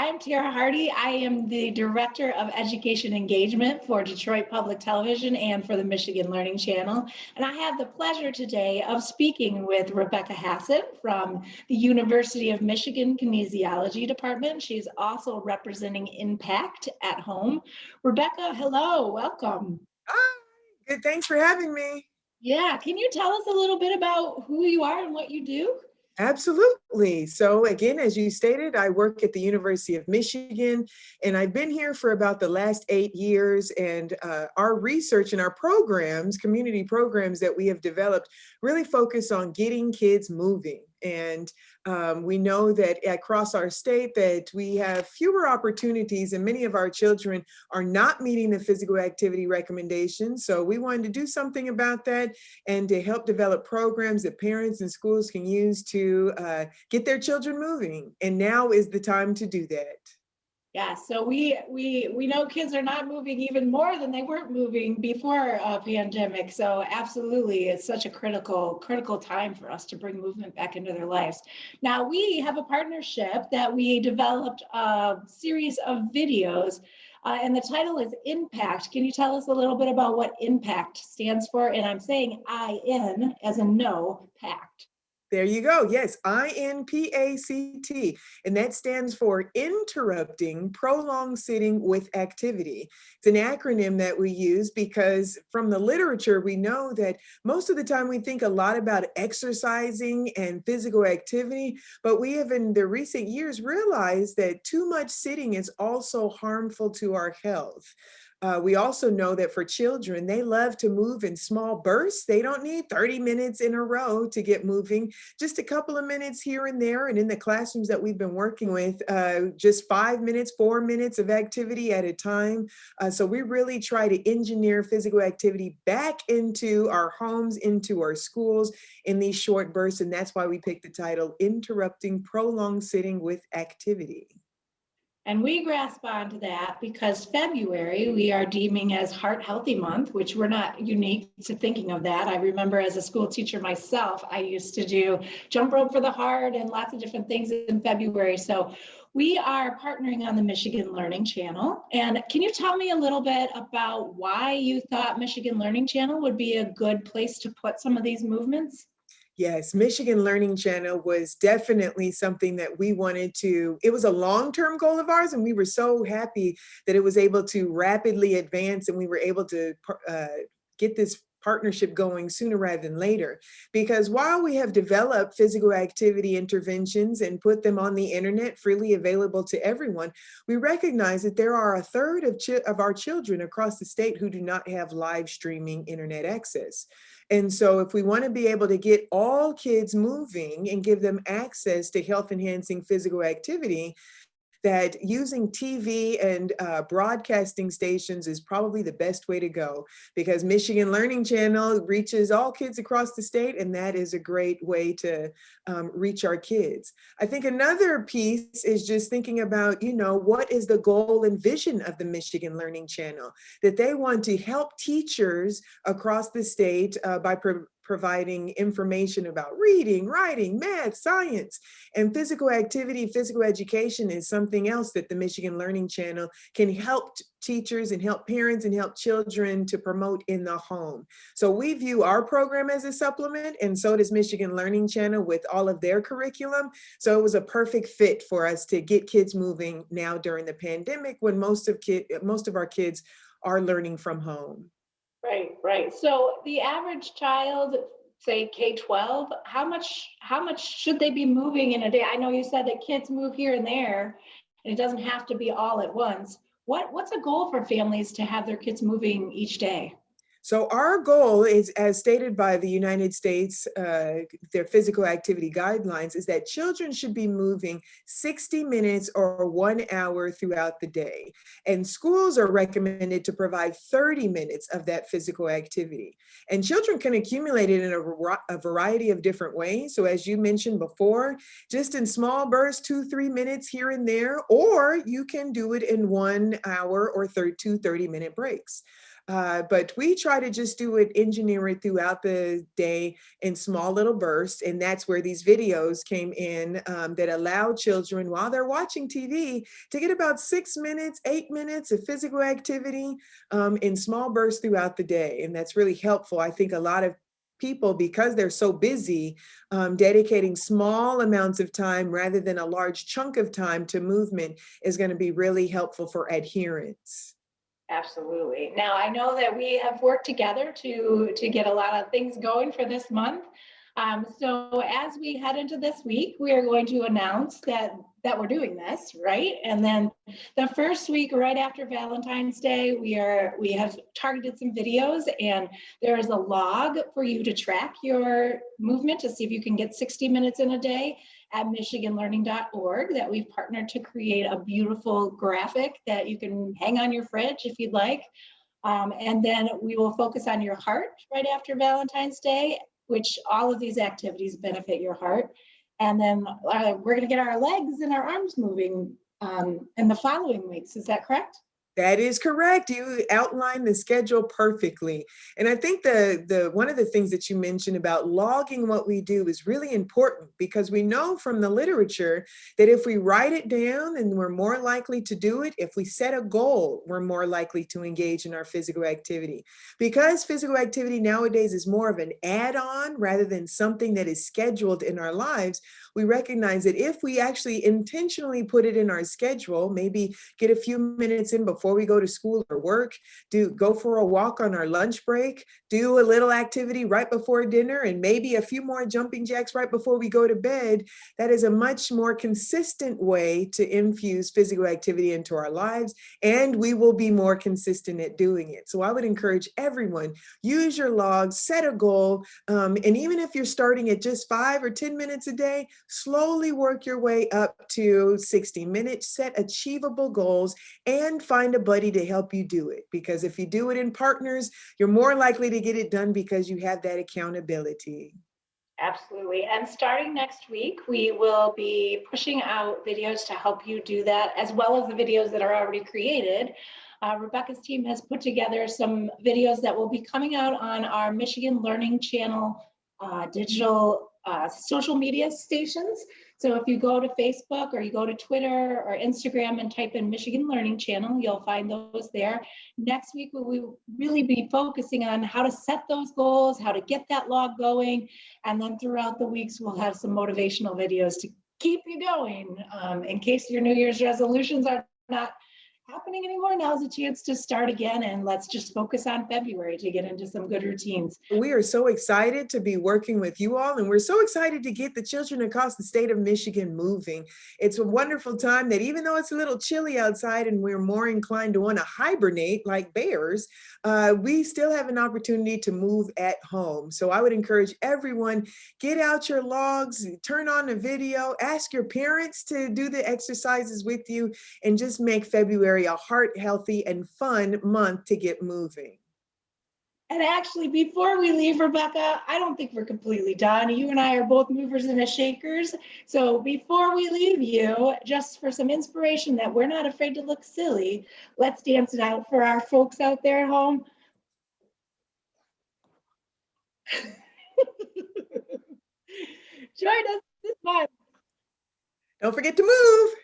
I'm Tiara Hardy. I am the Director of Education Engagement for Detroit Public Television and for the Michigan Learning Channel. And I have the pleasure today of speaking with Rebecca Hanson from the University of Michigan Kinesiology Department. She's also representing InPACT at home. Rebecca, hello, welcome. Hi, good. Thanks for having me. Yeah, can you tell us a little bit about who you are and what you do? Absolutely. So again, as you stated, I work at the University of Michigan, and I've been here for about the last 8 years. And our research and our programs, community programs that we have developed, really focus on getting kids moving. And we know that across our state that we have fewer opportunities, and many of our children are not meeting the physical activity recommendations. So we wanted to do something about that and to help develop programs that parents and schools can use to get their children moving. And now is the time to do that. Yeah, so we know kids are not moving even more than they weren't moving before a pandemic. So absolutely, it's such a critical time for us to bring movement back into their lives. Now we have a partnership that we developed a series of videos, and the title is InPACT. Can you tell us a little bit about what InPACT stands for? And I'm saying IN as in no, PACT. There you go. Yes, InPACT. And that stands for Interrupting Prolonged Sitting with Activity. It's an acronym that we use because from the literature, we know that most of the time we think a lot about exercising and physical activity, but we have in the recent years realized that too much sitting is also harmful to our health. We also know that for children, they love to move in small bursts. They don't need 30 minutes in a row to get moving, just a couple of minutes here and there. And in the classrooms that we've been working with, just 5 minutes, 4 minutes of activity at a time. So we really try to engineer physical activity back into our homes, into our schools in these short bursts. And that's why we picked the title, Interrupting Prolonged Sitting with Activity. And we grasp onto that because February we are deeming as Heart Healthy Month, which we're not unique to thinking of that. I remember as a school teacher myself, I used to do jump rope for the heart and lots of different things in February. So we are partnering on the Michigan Learning Channel. And can you tell me a little bit about why you thought Michigan Learning Channel would be a good place to put some of these movements? Yes, Michigan Learning Channel was definitely something that we wanted to, it was a long-term goal of ours, and we were so happy that it was able to rapidly advance and we were able to get this partnership going sooner rather than later. Because while we have developed physical activity interventions and put them on the internet freely available to everyone, we recognize that there are a third of our children across the state who do not have live streaming internet access. And so if we want to be able to get all kids moving and give them access to health enhancing physical activity, that using TV and broadcasting stations is probably the best way to go, because Michigan Learning Channel reaches all kids across the state, and that is a great way to reach our kids. I think another piece is just thinking about, what is the goal and vision of the Michigan Learning Channel? That they want to help teachers across the state by providing information about reading, writing, math, science, and physical activity. Physical education is something else that the Michigan Learning Channel can help teachers and help parents and help children to promote in the home. So we view our program as a supplement, and so does Michigan Learning Channel with all of their curriculum. So it was a perfect fit for us to get kids moving now during the pandemic, when most of our kids are learning from home. Right. So the average child, say K-12, how much should they be moving in a day? I know you said that kids move here and there, and it doesn't have to be all at once. What's a goal for families to have their kids moving each day? So our goal is, as stated by the United States, their physical activity guidelines, is that children should be moving 60 minutes or 1 hour throughout the day. And schools are recommended to provide 30 minutes of that physical activity. And children can accumulate it in a variety of different ways. So as you mentioned before, just in small bursts, 2-3 minutes here and there, or you can do it in 1 hour or 2 30-minute breaks. But we try to just engineer it throughout the day in small little bursts. And that's where these videos came in that allow children, while they're watching TV, to get about 6 minutes, 8 minutes of physical activity in small bursts throughout the day. And that's really helpful. I think a lot of people, because they're so busy, dedicating small amounts of time rather than a large chunk of time to movement is going to be really helpful for adherence. Absolutely. Now, I know that we have worked together to get a lot of things going for this month. So as we head into this week, we are going to announce that we're doing this, right? And then the first week, right after Valentine's Day, we have targeted some videos, and there is a log for you to track your movement to see if you can get 60 minutes in a day at michiganlearning.org that we've partnered to create a beautiful graphic that you can hang on your fridge if you'd like. And then we will focus on your heart right after Valentine's Day, which all of these activities benefit your heart. And then we're going to get our legs and our arms moving in the following weeks. Is that correct? That is correct. You outlined the schedule perfectly. And I think the one of the things that you mentioned about logging what we do is really important, because we know from the literature that if we write it down, and we're more likely to do it. If we set a goal, we're more likely to engage in our physical activity. Because physical activity nowadays is more of an add-on rather than something that is scheduled in our lives, we recognize that if we actually intentionally put it in our schedule, maybe get a few minutes in before we go to school or work, go for a walk on our lunch break, do a little activity right before dinner, and maybe a few more jumping jacks right before we go to bed, that is a much more consistent way to infuse physical activity into our lives, and we will be more consistent at doing it. So I would encourage everyone, use your logs, set a goal, and even if you're starting at just 5 or 10 minutes a day, slowly work your way up to 60 minutes, set achievable goals, and find a buddy to help you do it. Because if you do it in partners, you're more likely to get it done because you have that accountability. Absolutely. And starting next week, we will be pushing out videos to help you do that, as well as the videos that are already created. Rebecca's team has put together some videos that will be coming out on our Michigan Learning Channel digital social media stations. So if you go to Facebook or you go to Twitter or Instagram and type in Michigan Learning Channel, you'll find those there. Next week, we will really be focusing on how to set those goals, how to get that log going. And then throughout the weeks, we'll have some motivational videos to keep you going. In case your New Year's resolutions are not happening anymore, now's a chance to start again, and let's just focus on February to get into some good routines. We are so excited to be working with you all, and we're so excited to get the children across the state of Michigan moving. It's a wonderful time that even though it's a little chilly outside and we're more inclined to want to hibernate like bears, we still have an opportunity to move at home. So I would encourage everyone, get out your logs, turn on a video, ask your parents to do the exercises with you, and just make February a heart healthy and fun month to get moving. And actually, before we leave, Rebecca, I don't think we're completely done. You and I are both movers and shakers. So before we leave you, just for some inspiration that we're not afraid to look silly, let's dance it out for our folks out there at home. Join us this month. Don't forget to move.